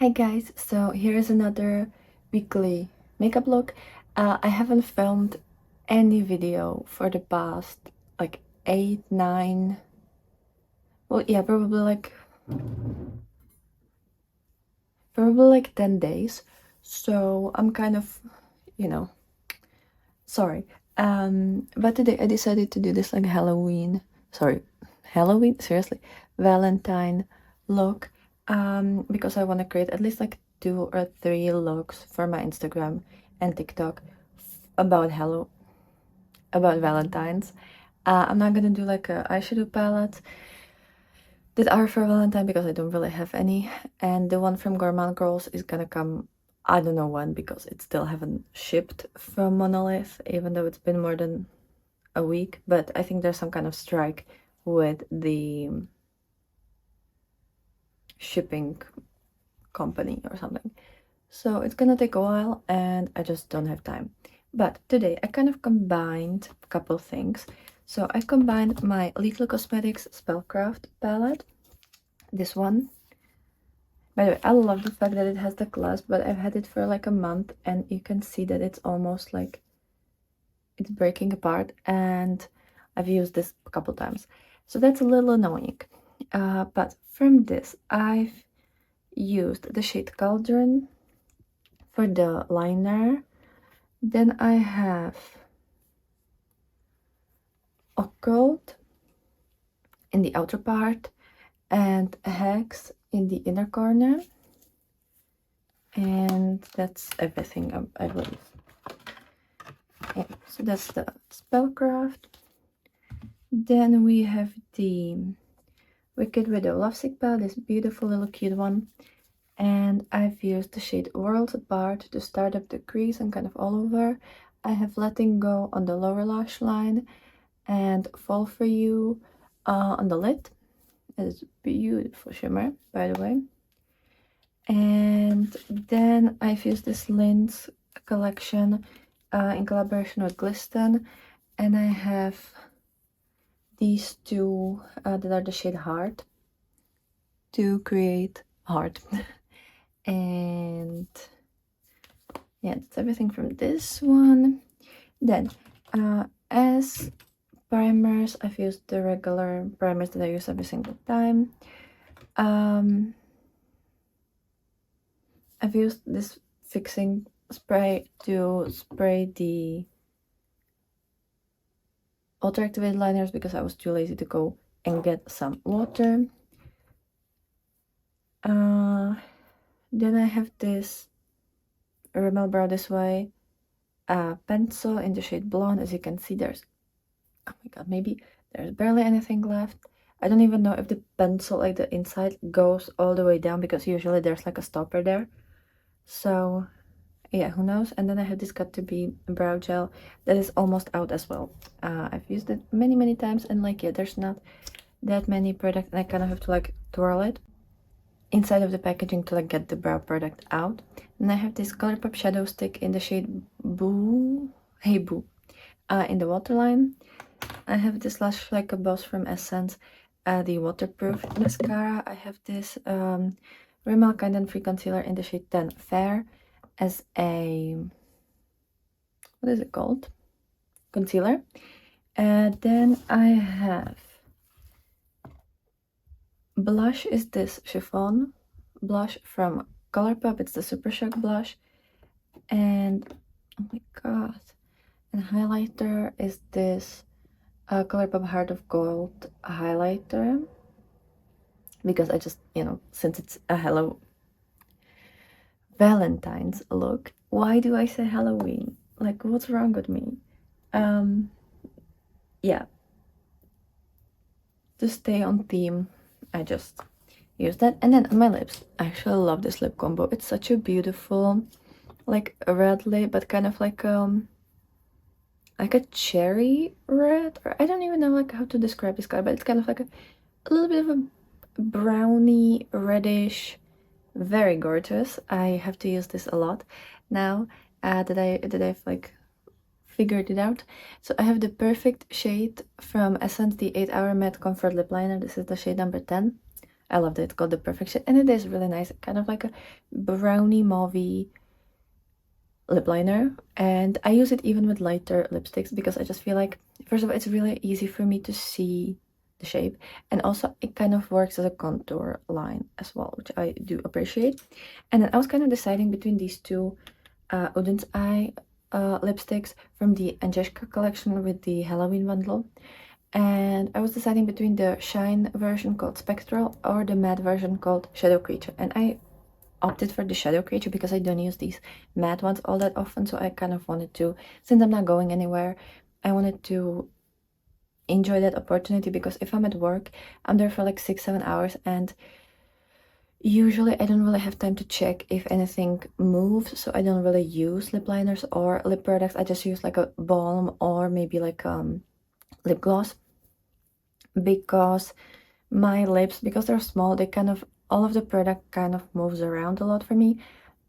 Hi guys, so here's another weekly makeup look. I haven't filmed any video for the past like 8, 9, well yeah, probably like 10 days. So I'm kind of, you know, sorry. But today I decided to do this like Halloween, seriously, Valentine look. Because I want to create at least like 2 or 3 looks for my Instagram and TikTok about about Valentine's. I'm not gonna do like a eyeshadow palette that are for Valentine because I don't really have any, and the one from Gourmand Girls is gonna come. I don't know when because it still haven't shipped from Monolith, even though it's been more than a week. But I think there's some kind of strike with the shipping company or something. So it's gonna take a while and I just don't have time. But today I kind of combined a couple things. So I combined my Little Cosmetics Spellcraft palette, this one. By the way, I love the fact that it has the clasp, but I've had it for like a month and you can see that it's almost like it's breaking apart, and I've used this a couple times. So that's a little annoying. But from this, I've used the shade Cauldron for the liner. Then I have Occult in the outer part and Hex in the inner corner. And that's everything, I believe. Yeah, so that's the Spellcraft. Then we have the Wicked Widow Lovesick palette, this beautiful little cute one. And I've used the shade Worlds Apart to start up the crease and kind of all over. I have Letting Go on the lower lash line and Fall For You on the lid. It's a beautiful shimmer, by the way. And then I've used this Lin's collection in collaboration with Glisten, and I have these two that are the shade Heart to create heart. And yeah, that's everything from this one. Then as primers, I've used the regular primers that I use every single time. I've used this fixing spray to spray the water activated liners because I was too lazy to go and get some water. Then I have this Rimmel Brow This Way pencil in the shade Blonde. As you can see, there's, oh my god, maybe there's barely anything left. I don't even know if the pencil, like the inside, goes all the way down because usually there's like a stopper there. So yeah, who knows. And then I have this Got2b brow gel that is almost out as well. I've used it many times, and like, yeah, there's not that many products, and I kind of have to like twirl it inside of the packaging to like get the brow product out. And I have this Colourpop shadow stick in the shade Boo, Hey Boo, in the waterline. I have this Lash Like a Boss from Essence, the waterproof mascara. I have this Rimmel Kind and Free concealer in the shade 10 Fair as a, what is it called? Concealer. And then I have blush, is this chiffon blush from Colourpop. It's the Super Shock blush. And oh my god. And highlighter is this Colourpop Heart of Gold highlighter. Because I just, since it's a Valentine's look. Why do I say Halloween? Like, what's wrong with me? Yeah. To stay on theme, I just use that. And then on my lips, I actually love this lip combo. It's such a beautiful, like a red lip, but kind of like a cherry red, or I don't even know like how to describe this color, but it's kind of like a little bit of a browny reddish, very gorgeous. I have to use this a lot now that I've like figured it out. So I have the perfect shade from Essence, the 8 Hour Matte Comfort Lip Liner. This is the shade number 10. I loved it. It's called The Perfect Shade, and it is really nice. Kind of like a brownie mauvey lip liner, and I use it even with lighter lipsticks because I just feel like, first of all, it's really easy for me to see the shape, and also it kind of works as a contour line as well, which I do appreciate. And then I was kind of deciding between these two Udens Eye lipsticks from the Angelica collection with the Halloween bundle, and I was deciding between the shine version called Spectral or the matte version called Shadow Creature, and I opted for the Shadow Creature because I don't use these matte ones all that often, so I kind of wanted to, since I'm not going anywhere, I wanted to enjoy that opportunity, because if I'm at work, I'm there for like 6-7 hours, and usually I don't really have time to check if anything moves, so I don't really use lip liners or lip products. I just use like a balm or maybe like lip gloss, because my lips, because they're small, they kind of, all of the product kind of moves around a lot for me,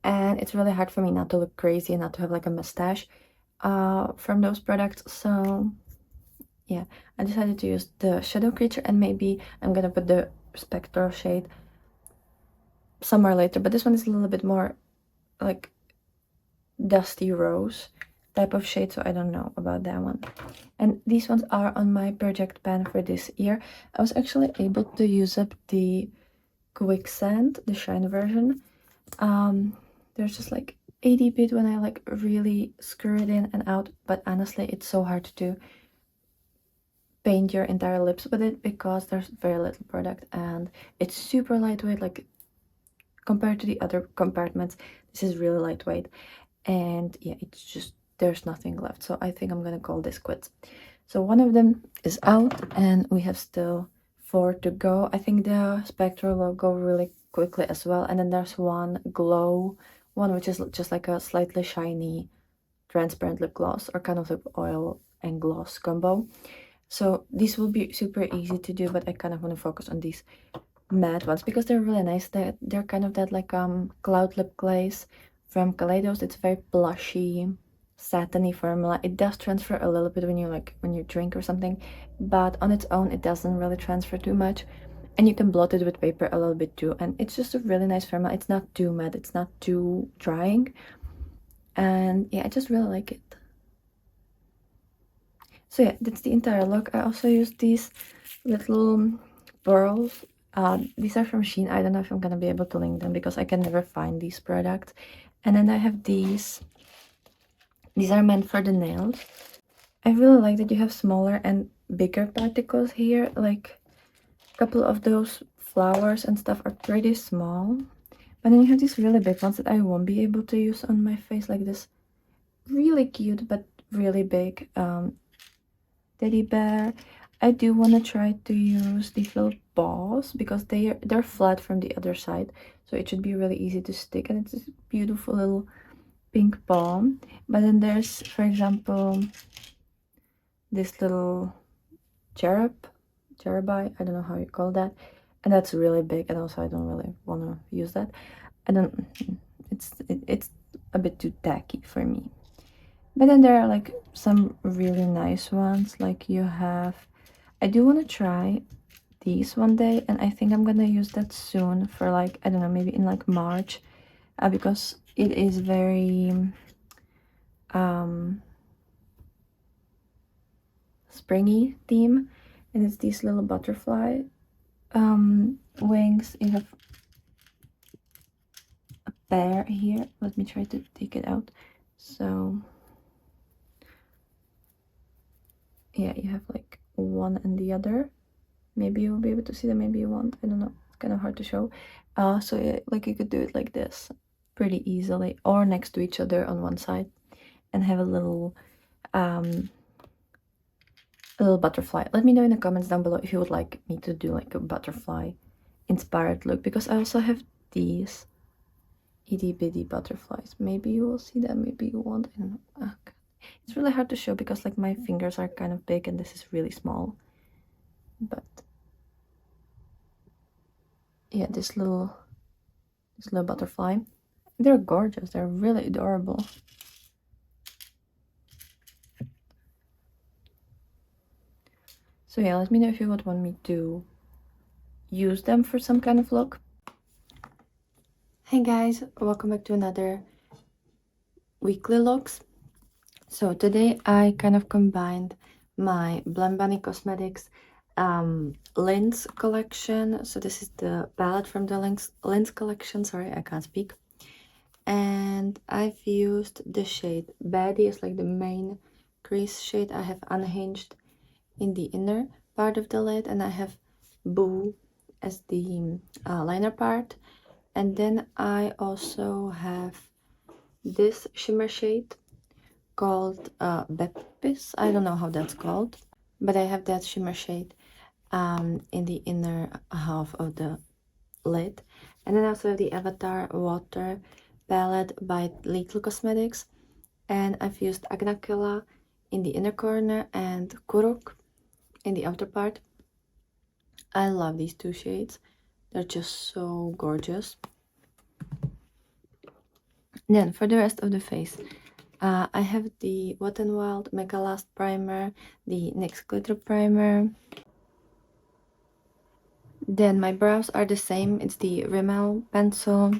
and it's really hard for me not to look crazy and not to have like a mustache from those products. So yeah, I decided to use the Shadow Creature, and maybe I'm gonna put the Spectral shade somewhere later, but this one is a little bit more like dusty rose type of shade, so I don't know about that one. And these ones are on my project pan for this year. I was actually able to use up the Quicksand, the shine version. There's just like 80 bit when I like really screw it in and out, but honestly it's so hard to paint your entire lips with it because there's very little product, and it's super lightweight. Like compared to the other compartments, this is really lightweight, and yeah, it's just, there's nothing left, so I think I'm gonna call this quits. So one of them is out, and we have still 4 to go. I think the Spectral will go really quickly as well, and then there's one glow one, which is just like a slightly shiny transparent lip gloss, or kind of lip oil and gloss combo. So these will be super easy to do, but I kind of want to focus on these matte ones because they're really nice. They're kind of that like cloud lip glaze from Kaleidos. It's very blushy, satiny formula. It does transfer a little bit when you drink or something, but on its own it doesn't really transfer too much. And you can blot it with paper a little bit too, and it's just a really nice formula. It's not too matte, it's not too drying, and yeah, I just really like it. So yeah, that's the entire look. I also use these little pearls. These are from Shein. I don't know if I'm gonna be able to link them because I can never find these products. And then I have these. These are meant for the nails. I really like that you have smaller and bigger particles here. Like a couple of those flowers and stuff are pretty small. But then you have these really big ones that I won't be able to use on my face, like this really cute but really big teddy bear. I do want to try to use these little balls because they're flat from the other side, so it should be really easy to stick, and it's this beautiful little pink ball. But then there's, for example, this little cherubi, I don't know how you call that, and that's really big, and also I don't really want to use that. I don't, it's a bit too tacky for me. But then there are like some really nice ones. Like you have, I do want to try these one day, and I think I'm gonna use that soon for like, I don't know, maybe in like March, because it is very springy theme, and it's these little butterfly wings. You have a pair here. Let me try to take it out. So yeah, you have like one and the other. Maybe you'll be able to see them, maybe you won't, I don't know, it's kind of hard to show. So yeah, like you could do it like this pretty easily, or next to each other on one side, and have a little butterfly. Let me know in the comments down below if you would like me to do like a butterfly inspired look, because I also have these itty bitty butterflies. Maybe you will see them, maybe you won't, I don't know. Okay. It's really hard to show because like my fingers are kind of big and this is really small, but yeah, this little butterfly, they're gorgeous, they're really adorable. So yeah, let me know if you would want me to use them for some kind of look. Hey guys, welcome back to another weekly looks. So today I kind of combined my Blend Bunny Cosmetics lens collection. So this is the palette from the lens collection. Sorry, I can't speak. And I've used the shade Baddie as like the main crease shade. I have Unhinged in the inner part of the lid, and I have Boo as the liner part. And then I also have this shimmer shade called Bepis. I don't know how that's called, but I have that shimmer shade in the inner half of the lid. And then I also have the Avatar Water palette by Little Cosmetics, and I've used Agnakila in the inner corner and Kurok in the outer part. I love these two shades. They're just so gorgeous. Then for the rest of the face, I have the Wet n Wild Mega Last Primer, the NYX Glitter Primer. Then my brows are the same. It's the Rimmel pencil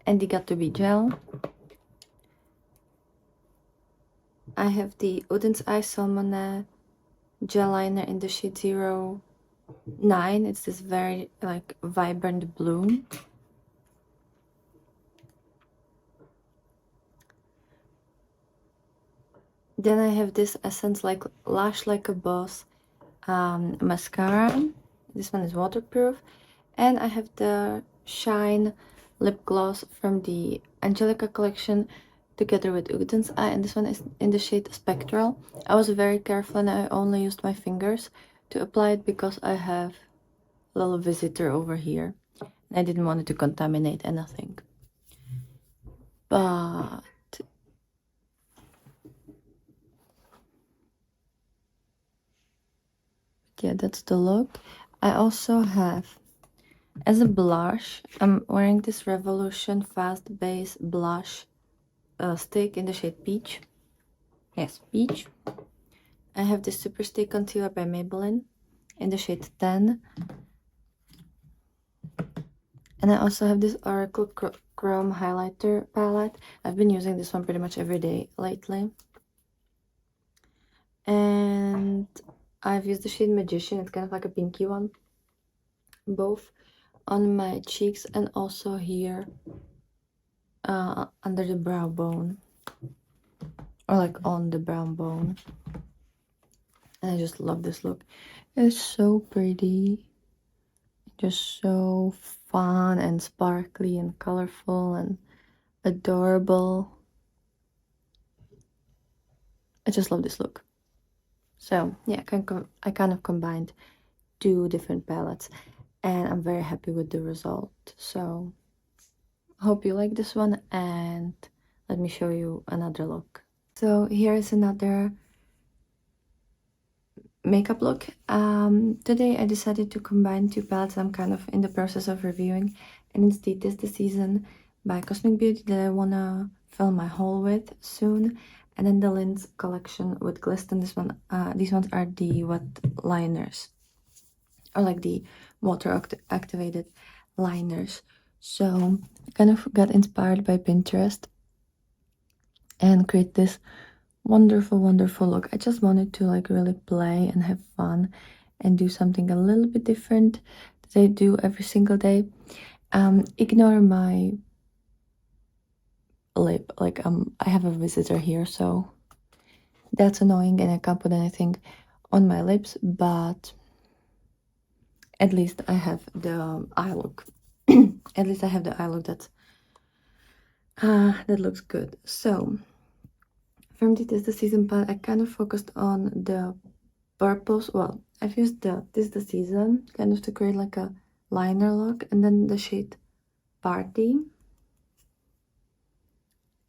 and the Got To Be gel. I have the Udens Eye Salmone gel liner in the shade 09. It's this very like vibrant blue. Then I have this Essence like Lash Like a Boss mascara. This one is waterproof. And I have the Shine lip gloss from the Angelica collection together with Uden's Eye, and this one is in the shade Spectral. I was very careful and I only used my fingers to apply it because I have a little visitor over here. I didn't want it to contaminate anything. But yeah, that's the look. I also have, as a blush, I'm wearing this Revolution Fast Base Blush stick in the shade Peach. Yes, Peach. I have this Super Stay Concealer by Maybelline in the shade 10. And I also have this Oracle Chrome Highlighter palette. I've been using this one pretty much every day lately. And I've used the shade Magician. It's kind of like a pinky one. Both on my cheeks and also here under the brow bone. Or like on the brow bone. And I just love this look. It's so pretty. Just so fun and sparkly and colorful and adorable. I just love this look. So yeah, I kind of combined two different palettes and I'm very happy with the result. So I hope you like this one, and let me show you another look. So here is another makeup look. Today I decided to combine two palettes I'm kind of in the process of reviewing, and it's the Tis the Season by Cosmic Beauty that I wanna film my haul with soon, and then the Lens collection with Glisten. These ones are the wet liners, or like the water activated liners. So I kind of got inspired by Pinterest and create this wonderful look. I just wanted to like really play and have fun and do something a little bit different that I do every single day. Ignore my lip, like I have a visitor here, so that's annoying and I can't put anything on my lips, but at least I have the eye look. At least I have the eye look that looks good. So from the Tis the Season palette, I kind of focused on the purples. Well, I've used the Tis the Season kind of to create like a liner look, and then the shade Party.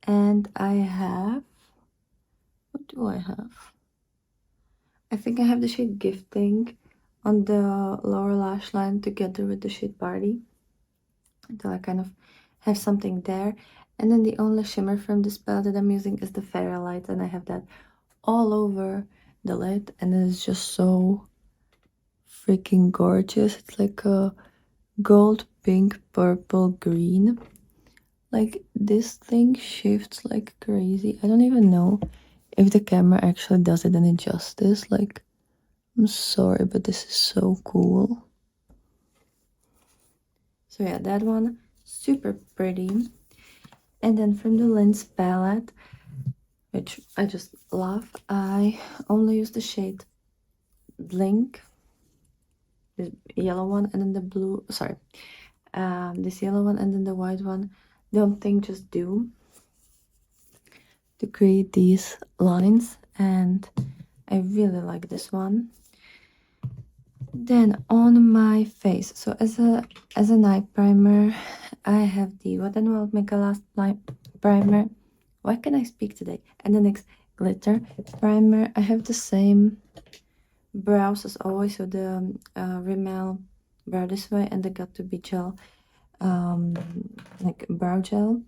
And I have, what do I have? I think I have the shade Gifting on the lower lash line together with the shade Party. So I kind of have something there. And then the only shimmer from this palette that I'm using is the Fairy Light, and I have that all over the lid, and it's just so freaking gorgeous. It's like a gold, pink, purple, green. Like, this thing shifts like crazy. I don't even know if the camera actually does it any justice. Like, I'm sorry, but this is so cool. So yeah, that one, super pretty. And then from the lens palette, which I just love, I only use the shade Blink, this yellow one, and then the blue, sorry, this yellow one, and then the white one. Don't think, just do, to create these lines, and I really like this one. Then on my face, so as a night primer, I have the Wet n Wild Make a Last primer. Why can I speak today? And the next glitter primer. I have the same brows as always, so the Rimmel Brow This Way and the Got to Be Gel, like brow gel.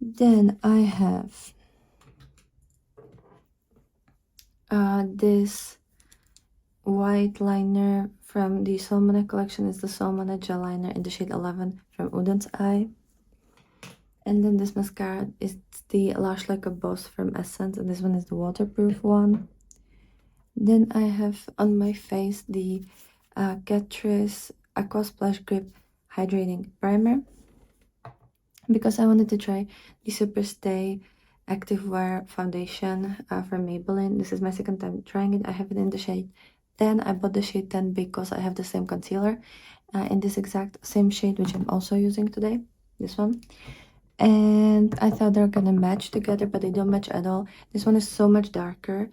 Then I have this white liner from the Salmona collection. Is the Salmona gel liner in the shade 11 from Uden's Eye. And then this mascara is the Lash Like a Boss from Essence, and this one is the waterproof one. Then I have on my face the Catrice Aqua Splash Grip Hydrating Primer, because I wanted to try the Superstay Active Wear Foundation from Maybelline. This is my second time trying it. I have it in the shade 10. I bought the shade 10 because I have the same concealer in this exact same shade, which I'm also using today, this one. And I thought they're gonna match together, but they don't match at all. This one is so much darker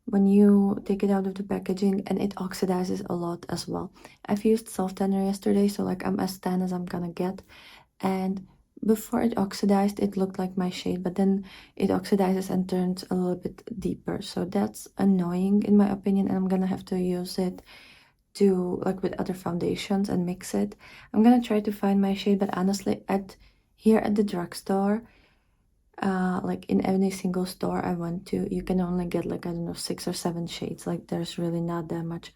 when you take it out of the packaging, and it oxidizes a lot as well. I've used self tanner yesterday, so like I'm as tan as I'm gonna get, and before it oxidized it looked like my shade, but then it oxidizes and turns a little bit deeper, so that's annoying in my opinion, and I'm gonna have to use it to like with other foundations and mix it. I'm gonna try to find my shade, but honestly here at the drugstore, like in any single store I went to, you can only get like, I don't know, 6 or 7 shades. Like, there's really not that much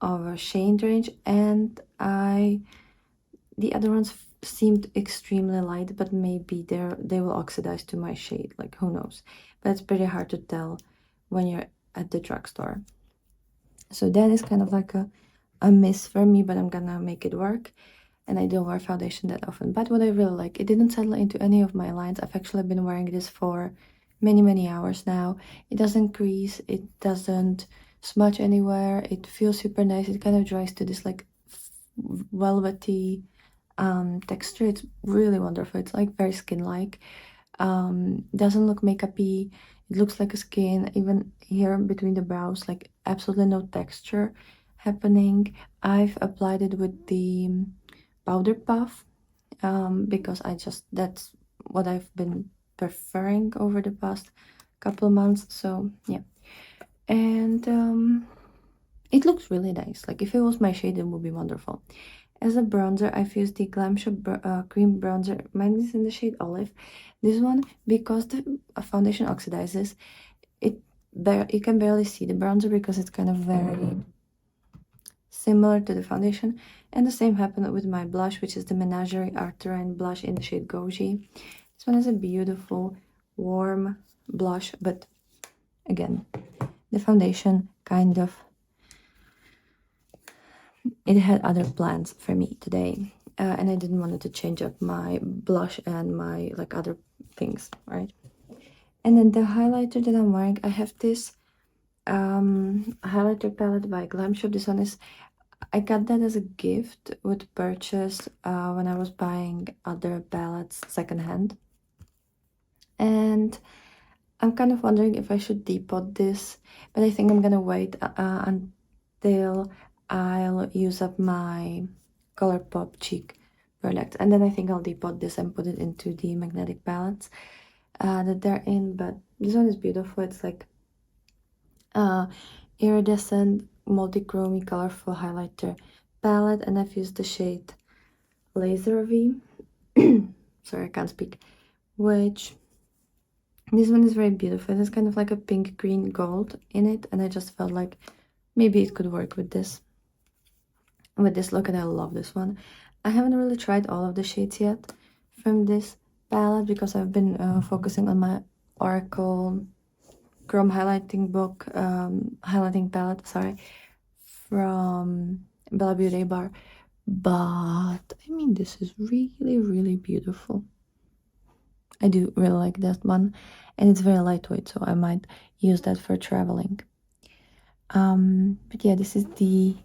of a shade range, and the other ones seemed extremely light, but maybe they will oxidize to my shade, like who knows. But it's pretty hard to tell when you're at the drugstore. So that is kind of like a miss for me, but I'm gonna make it work. And I don't wear foundation that often. But what I really like, it didn't settle into any of my lines. I've actually been wearing this for many hours now. It doesn't crease, it doesn't smudge anywhere, it feels super nice. It kind of dries to this like velvety texture. It's really wonderful. It's like very skin-like. Doesn't look makeupy. It looks like a skin. Even here between the brows, like absolutely no texture happening. I've applied it with the powder puff because that's what I've been preferring over the past couple of months. So yeah, and it looks really nice. Like, if it was my shade, it would be wonderful. As a bronzer, I've used the Glam Shop cream bronzer. Mine is in the shade Olive. This one, because the foundation oxidizes, you can barely see the bronzer because it's kind of very similar to the foundation. And the same happened with my blush, which is the Menagerie Arthurine blush in the shade Goji. This one is a beautiful warm blush, but again, the foundation kind of, it had other plans for me today, and I didn't want to change up my blush and my like other things, right? And then the highlighter that I'm wearing, I have this highlighter palette by Glam Shop. This one is, I got that as a gift with purchase when I was buying other palettes secondhand. And I'm kind of wondering if I should depot this, but I think I'm gonna wait until I'll use up my Colourpop cheek product, and then I think I'll depot this and put it into the magnetic palettes that they're in. But this one is beautiful. It's like iridescent, multi-chromy, colorful highlighter palette, and I've used the shade Laser V. Sorry, I can't speak. Which This one is very beautiful. It's kind of like a pink, green, gold in it, and I just felt like maybe it could work with this look, and I love this one. I haven't really tried all of the shades yet from this palette because I've been focusing on my Oracle Chrome highlighting palette, sorry, from Bella Beauty Bar. But I mean, this is really, really beautiful. I do really like that one, and it's very lightweight, so I might use that for traveling. But yeah, this is the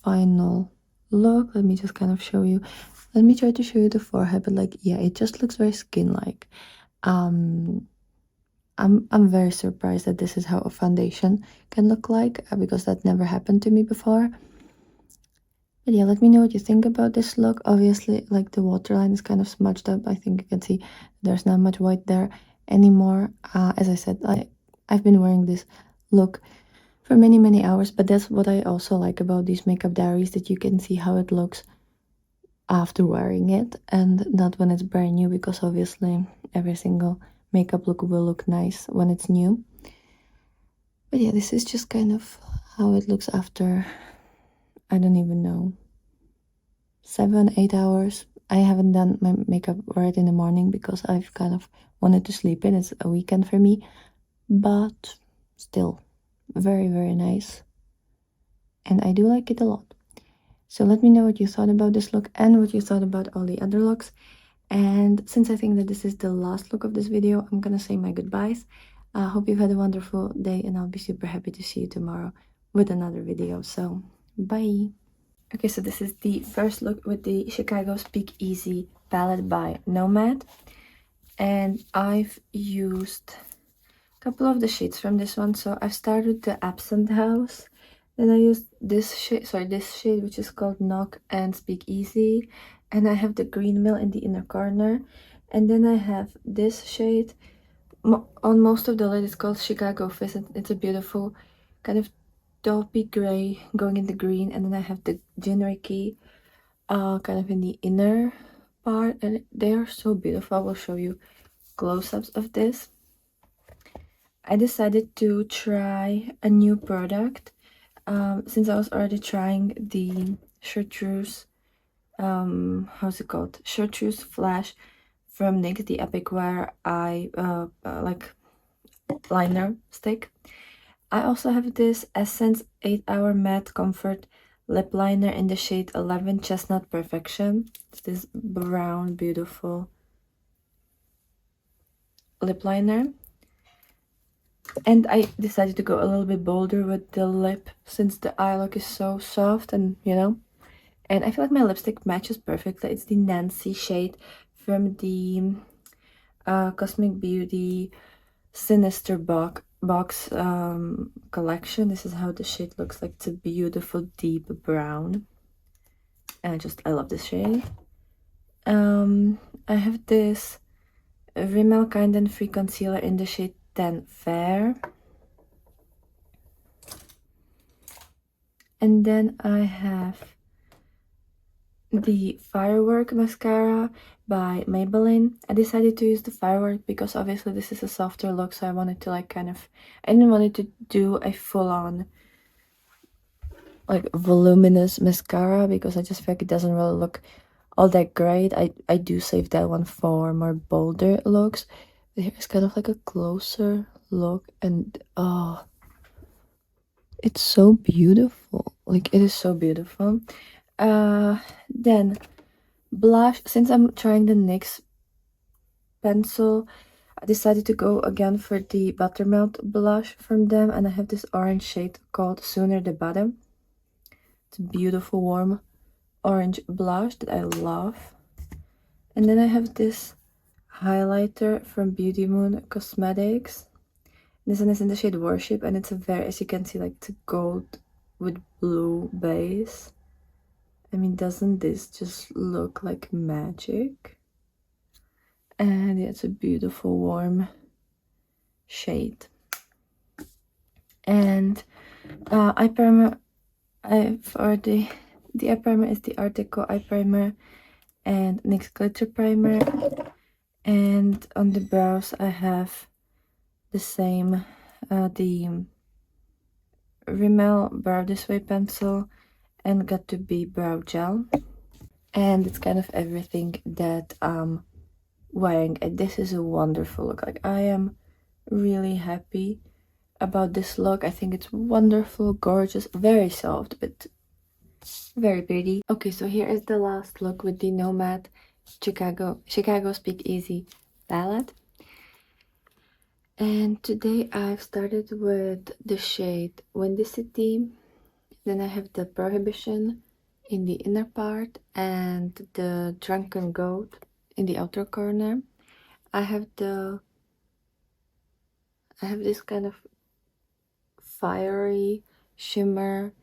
final look. Let me just kind of show you. Let me try to show you the forehead, but like, yeah, it just looks very skin-like. I'm very surprised that this is how a foundation can look like, because that never happened to me before. But yeah, let me know what you think about this look. Obviously, like, the waterline is kind of smudged up. I think you can see there's not much white there anymore. As I said, I've been wearing this look for many, many hours, but that's what I also like about these makeup diaries, that you can see how it looks after wearing it and not when it's brand new, because obviously every single makeup look will look nice when it's new. But yeah, this is just kind of how it looks after, I don't even know, 7-8 hours. I haven't done my makeup right in the morning because I've kind of wanted to sleep in. It's a weekend for me, but still very, very nice, and I do like it a lot. So let me know what you thought about this look and what you thought about all the other looks. And since I think that this is the last look of this video, I'm gonna say my goodbyes. I hope you've had a wonderful day, and I'll be super happy to see you tomorrow with another video. So bye. Okay, so this is the first look with the Chicago Speakeasy palette by Nomad, and I've used a couple of the shades from this one. So I've started the Absent House, then I used this shade, which is called Knock and Speakeasy, and I have the Green Mill in the inner corner, and then I have this shade on most of the lid. It's called Chicago Fizz. It's a beautiful kind of taupey gray going in the green, and then I have the Gin Ricky kind of in the inner part, and they are so beautiful. I will show you close-ups of this. I decided to try a new product since I was already trying the Chartreuse, how's it called? Chartreuse Flash from NYX, the Epic Wear Eye like liner stick. I also have this Essence 8-Hour Matte Comfort Lip Liner in the shade 11 Chestnut Perfection. It's this brown, beautiful lip liner. And I decided to go a little bit bolder with the lip, since the eye look is so soft, and you know. And I feel like my lipstick matches perfectly. It's the Nancy shade from the Cosmic Beauty Sinister box collection. This is how the shade looks like. It's a beautiful deep brown, and I love this shade. I have this Rimmel Kind and Free concealer in the shade 10 Fair, and then I have the Firework mascara by Maybelline. I decided to use the Firework because obviously this is a softer look, so I wanted to like I didn't want it to do a full-on like voluminous mascara, because I just feel like it doesn't really look all that great. I do save that one for more bolder looks. But here's kind of like a closer look, and oh, it's so beautiful. Like, it is so beautiful. Then blush. Since I'm trying the NYX pencil, I decided to go again for the Buttermelt blush from them, and I have this orange shade called Sooner the Bottom. It's a beautiful warm orange blush that I love. And then I have this highlighter from Beauty Moon Cosmetics. This one is in the shade Worship, and it's a very, as you can see, like, it's a gold with blue base. I mean, doesn't this just look like magic? And yeah, it's a beautiful warm shade. And eye primer, for the eye primer is the Art Deco eye primer and NYX glitter primer. And on the brows I have the same, the Rimmel Brow This Way pencil, and got to be brow gel. And it's kind of everything that I'm wearing. And this is a wonderful look. Like, I am really happy about this look. I think it's wonderful, gorgeous, very soft, but very pretty. Okay, so here is the last look with the Nomad Chicago Speakeasy palette. And today I've started with the shade Windy City. Then I have the Prohibition in the inner part and the Drunken Goat in the outer corner. I have this kind of fiery shimmer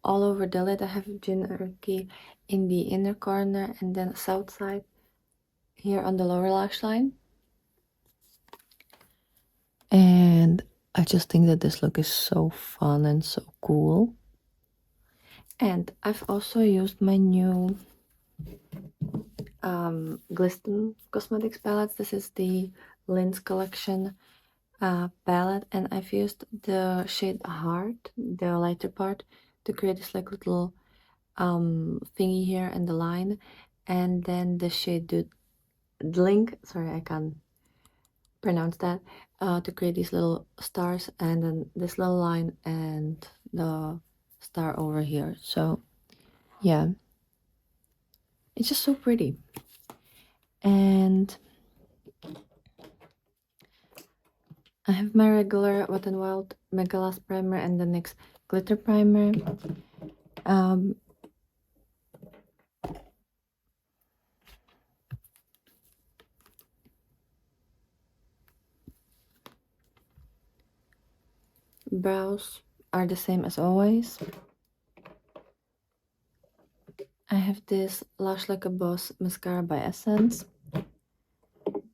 all over the lid. I have Gin Urki in the inner corner and then south side here on the lower lash line. And I just think that this look is so fun and so cool. And I've also used my new Glisten Cosmetics palettes. This is the Lens Collection palette, and I've used the shade Heart, the lighter part, to create this like little thingy here and the line, and then the shade Dlink, sorry I can't pronounce that, to create these little stars, and then this little line and the star over here. So yeah, it's just so pretty. And I have my regular Wet n Wild Mega Last primer and the NYX glitter primer. Brows are the same as always. I have this Lash Like a Boss mascara by Essence.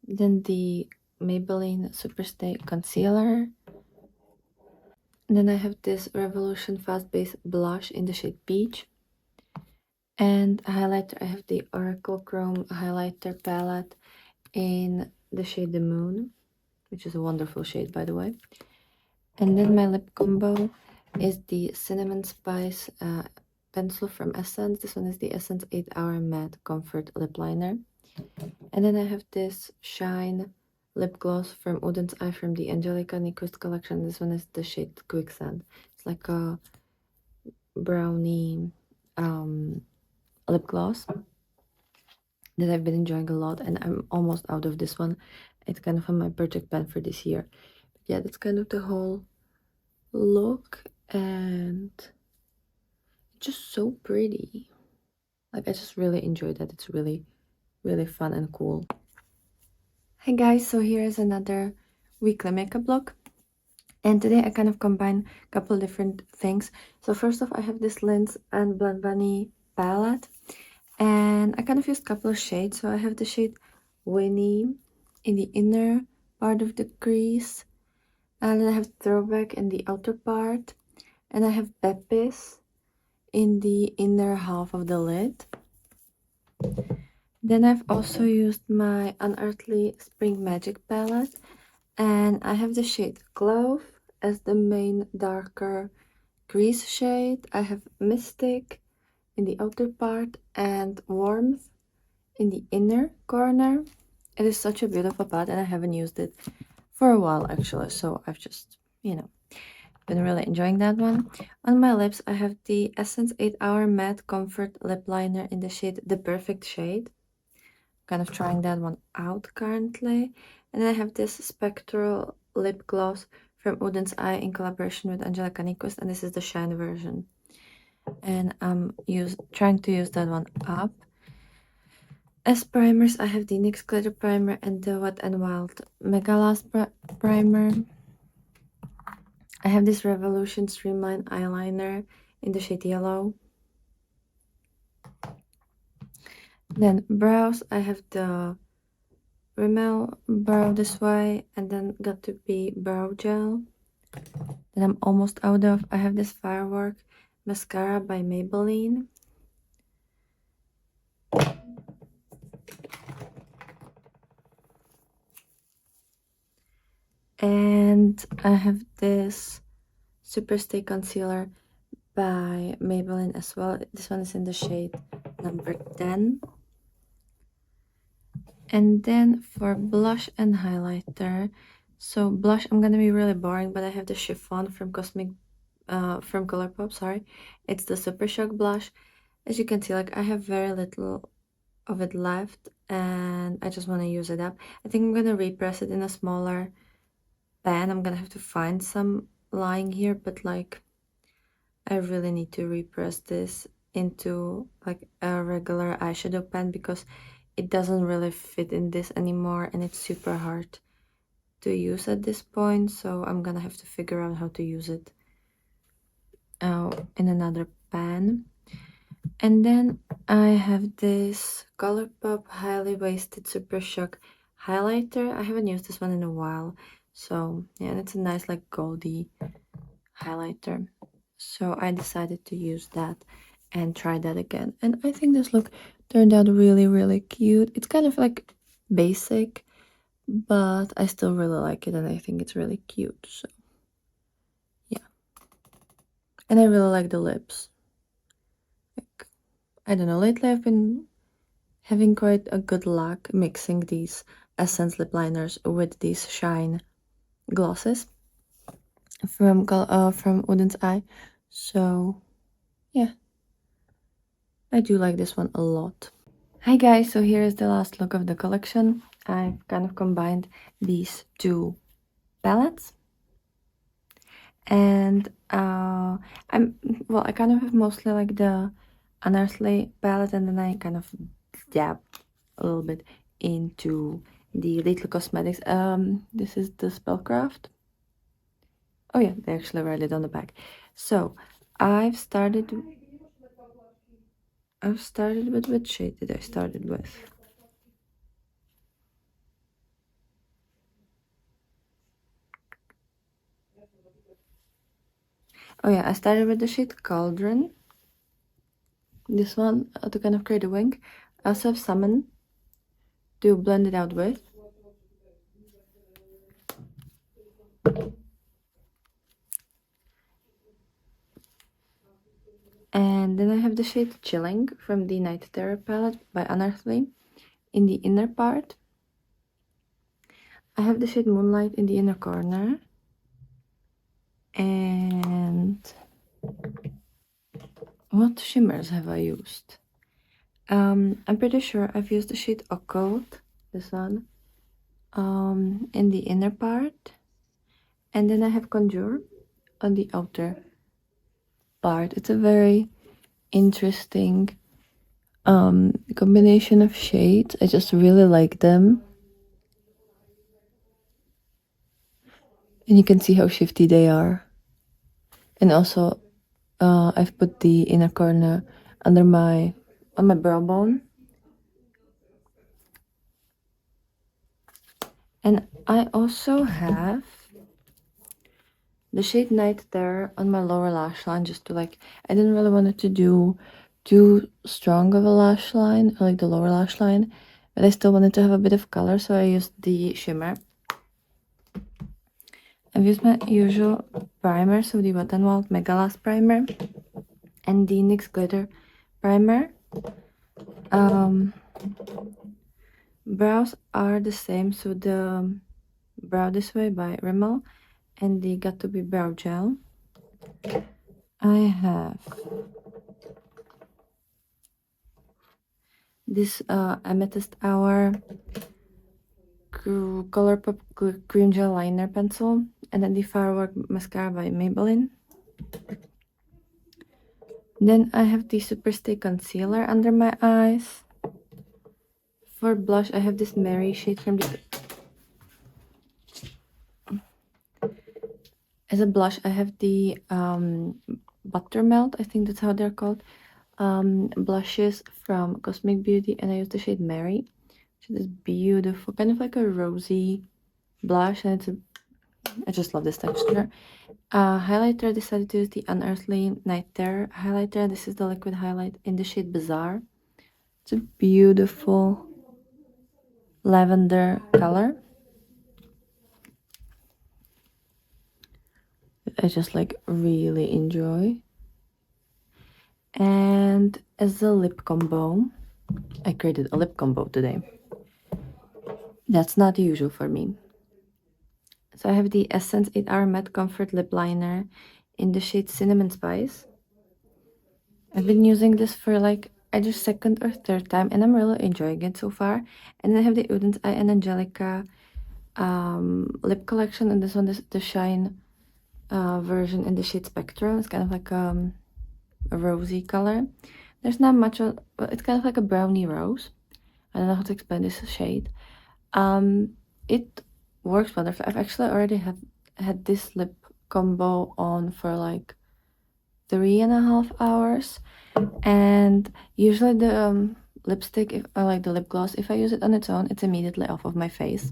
Then the Maybelline Superstay concealer. Then I have this Revolution Fast Base blush in the shade Peach. And highlighter, I have the Oracle Chrome highlighter palette in the shade The Moon, which is a wonderful shade, by the way. And then my lip combo is the Cinnamon Spice pencil from Essence. This one is the Essence 8-Hour Matte Comfort Lip Liner. And then I have this Shine lip gloss from Udden's Eye from the Angelica Nyquist collection. This one is the shade Quicksand. It's like a brownie lip gloss that I've been enjoying a lot, and I'm almost out of this one. It's kind of on my project plan for this year. But yeah, that's kind of the whole look, and it's just so pretty. Like, I just really enjoyed that. It's really fun and cool. Hey guys, so here is another weekly makeup look, and today I kind of combine a couple different things. So first off, I have this Linds and Blend Bunny palette, and I kind of used a couple of shades. So I have the shade Winnie in the inner part of the crease, and then I have Throwback in the outer part, and I have Pepis in the inner half of the lid. Then I've also used my Unearthly Spring Magic palette, and I have the shade Clove as the main darker crease shade. I have Mystic in the outer part and Warmth in the inner corner. It is such a beautiful palette, and I haven't used it for a while actually, so I've just, been really enjoying that one. On my lips, I have the Essence 8-Hour Matte Comfort Lip Liner in the shade The Perfect Shade. Kind of trying that one out currently. And then I have this Spectral Lip Gloss from Udden's Eye in collaboration with Angelica Nyquist, and this is the Shine version. And I'm trying to use that one up. As primers, I have the NYX Glitter Primer and the Wet n Wild Mega Last Primer. I have this Revolution Streamline Eyeliner in the shade Yellow. Then brows, I have the Rimmel Brow This Way, and then got to be brow gel that I'm almost out of. I have this Firework mascara by Maybelline. And I have this Super Stay Concealer by Maybelline as well. This one is in the shade number 10. And then for blush and highlighter, so blush, I'm gonna be really boring, but I have the chiffon from from Colourpop, sorry. It's the Super Shock blush. As you can see, like I have very little of it left and I just want to use it up. I think I'm gonna repress it in a smaller pan. I'm gonna have to find some lying here, but like I really need to repress this into like a regular eyeshadow pan because it doesn't really fit in this anymore and it's super hard to use at this point, so I'm gonna have to figure out how to use it in another pan. And then I have this Colourpop Highly Wasted Super Shock highlighter. I haven't used this one in a while, so yeah, and it's a nice like goldy highlighter. So I decided to use that and try that again. And I think this look turned out really, really cute. It's kind of like basic, but I still really like it and I think it's really cute. So yeah. And I really like the lips. Like, I don't know, lately I've been having quite a good luck mixing these Essence lip liners with these Shine glosses from Wooden's Eye. So yeah, I do like this one a lot. Hi guys, so here is the last look of the collection. I've kind of combined these two palettes. And I kind of have mostly like the Unearthly palette, and then I kind of dab a little bit into the Little Cosmetics. This is the Spellcraft. Oh yeah, they actually write it on the back. So I've started with which shade did I started with? Oh yeah, I started with the shade Cauldron. This one to kind of create a wing. I also have Summon to blend it out with. And then I have the shade Chilling from the Night Terror palette by Unearthly in the inner part. I have the shade Moonlight in the inner corner. And what shimmers have I used? I'm pretty sure I've used the shade Occult, this one, in the inner part. And then I have Conjure on the outer part. It's a very interesting combination of shades. I just really like them. And you can see how shifty they are. And also, I've put the inner corner under on my brow bone. And I also have the shade Night Terror on my lower lash line, just to like, I didn't really want it to do too strong of a lash line, like the lower lash line, but I still wanted to have a bit of color, so I used the shimmer. I've used my usual primer, so the Wet n Wild Mega Last Primer and the NYX Glitter Primer. Brows are the same, so the Brow This Way by Rimmel and the Got To Be Brow Gel. I have this Amethyst Hour Colourpop Cream Gel Liner Pencil, and then the Firework Mascara by Maybelline. Then I have the Super Stay Concealer under my eyes. For blush, I have this Mary shade from the... As a blush, I have the Buttermelt, I think that's how they're called, blushes from Cosmic Beauty, and I use the shade Mary, which is beautiful, kind of like a rosy blush, and I just love this texture. Highlighter, I decided to use the Unearthly Night Terror highlighter. This is the liquid highlight in the shade Bazaar. It's a beautiful lavender color. I just like really enjoy. And as a lip combo, I created a lip combo today. That's not usual for me. So I have the Essence 8-Hour Matte Comfort Lip Liner in the shade Cinnamon Spice. I've been using this for like either second or third time, and I'm really enjoying it so far. And then I have the Udens Eye and Angelica lip collection, and this one is the Shine version in the shade Spectrum. It's kind of like a rosy color. There's not much of, it's kind of like a brownie rose. I don't know how to explain this shade. It works wonderful. I've actually already had this lip combo on for like 3.5 hours, and usually the lipstick, if or like the lip gloss, if I use it on its own, it's immediately off of my face,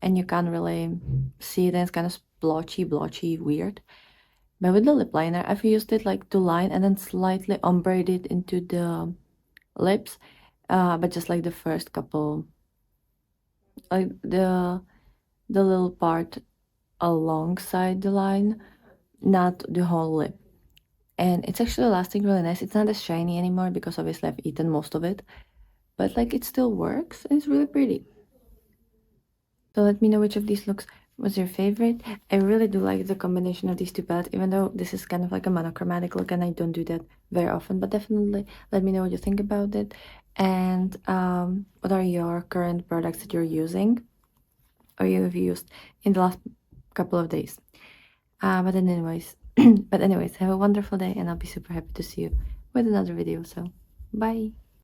and you can't really see it, and it's kind of blotchy, weird. But with the lip liner, I've used it like to line and then slightly ombre it into the lips, but just like the first couple, like the little part alongside the line, not the whole lip. And it's actually lasting really nice. It's not as shiny anymore because obviously I've eaten most of it, but like it still works and it's really pretty. So let me know which of these looks was your favorite. I really do like the combination of these two palettes, even though this is kind of like a monochromatic look and I don't do that very often, but definitely let me know what you think about it. And what are your current products that you're using or you have used in the last couple of days? But anyways, have a wonderful day, and I'll be super happy to see you with another video. So bye.